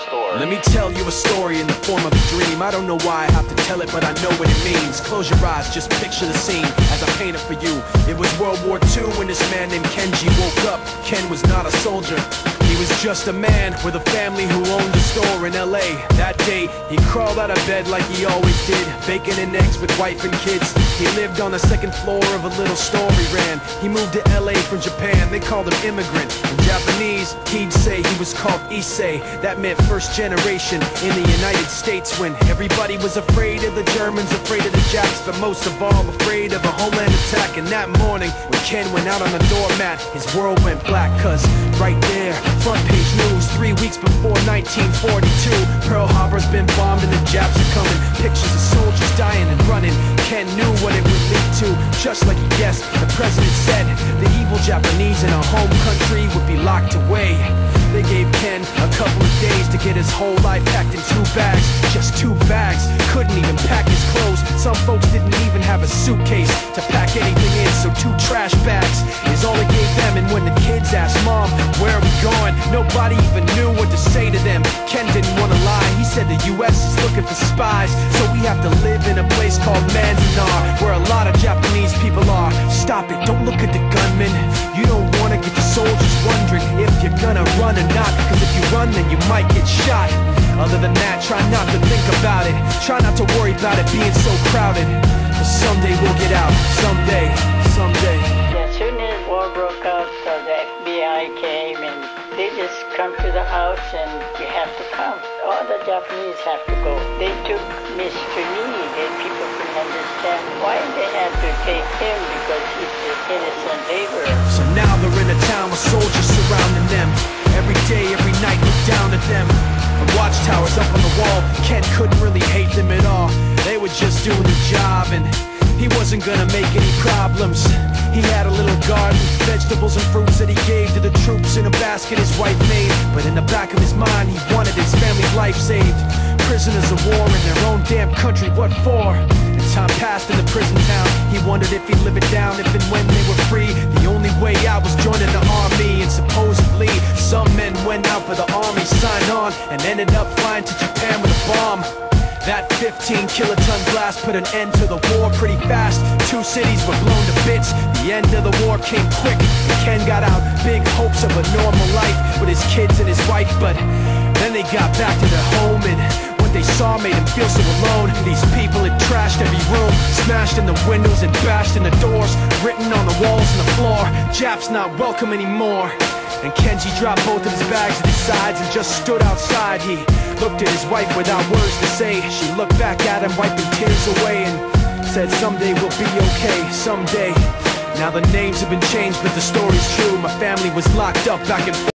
store. Let me tell you a story in the form of a dream. I don't know why I have to tell it, but I know what it means. Close your eyes, just picture the scene as I paint it for you. It was World War II when this man named Kenji woke up. Ken was not a soldier. He was just a man with a family who owned a store in LA. That day, he crawled out of bed like he always did, bacon and eggs with wife and kids. He lived on the second floor of a little store he ran. He moved to LA from Japan, they called him immigrant. In Japanese, he'd say he was called Issei. That meant first generation in the United States, when everybody was afraid of the Germans, afraid of the Japs, but most of all afraid of a homeland attack. And that morning, when Ken went out on the doormat, his world went black, cause right there, front page news, 3 weeks before 1942, Pearl Harbor's been bombed and the Japs are coming. Pictures of soldiers dying and running. Ken knew what it would lead to, just like he guessed. The president said the evil Japanese in our home country would be locked away. They gave Ken a couple of days to get his whole life packed in 2 bags. Just 2 bags, couldn't even pack his clothes. Some folks didn't even have a suitcase to pack anything in, so 2 trash bags is all they gave them. And when the kids asked Mom, where are we going, nobody even knew what to say to them. Ken didn't want to lie, he said the US is looking for spies, so we have to live in a place called Manzanar, where a lot of Japanese people are. Stop it, don't look at the gunmen. You don't want to get the soldiers wondering if you're gonna run or not, cause if you run then you might get shot. Other than that, try not to think about it. Try not to worry about it being so crowded, cause someday we'll get out. Someday, someday. As soon as war broke out, the FBI came and they just come to the house and you have to come. All the Japanese have to go. They took Mr. Nii, that people couldn't understand why they had to take him, because he's an innocent laborer. So now they're in a town with soldiers surrounding them. Every day, every night, look down at them. From watchtowers up on the wall, Ken couldn't really hate them at all. They were just doing the job, and he wasn't gonna make any problems. He had a little garden, vegetables and fruits that he gave to the troops in a basket his wife made. But in the back of his mind, he wanted his family's life saved. Prisoners of war in their own damn country, what for? As time passed in the prison town, he wondered if he'd live it down if and when they were free. The only way out was joining the army, and supposedly some men went out for the army, signed on, and ended up flying to Japan with a bomb. That 15-kiloton blast put an end to the war pretty fast. 2 cities were blown to bits. The end of the war came quick, and Ken got out big hopes of a normal life with his kids and his wife. But then they got back to their home, and what they saw made him feel so alone. These people had trashed every room, smashed in the windows and bashed in the doors, written on the walls and the floor, "Japs not welcome anymore." And Kenji dropped both of his bags at his sides and just stood outside. He looked at his wife without words to say. She looked back at him, wiping tears away, and said, "Someday we'll be okay, someday." Now the names have been changed, but the story's true. My family was locked up back in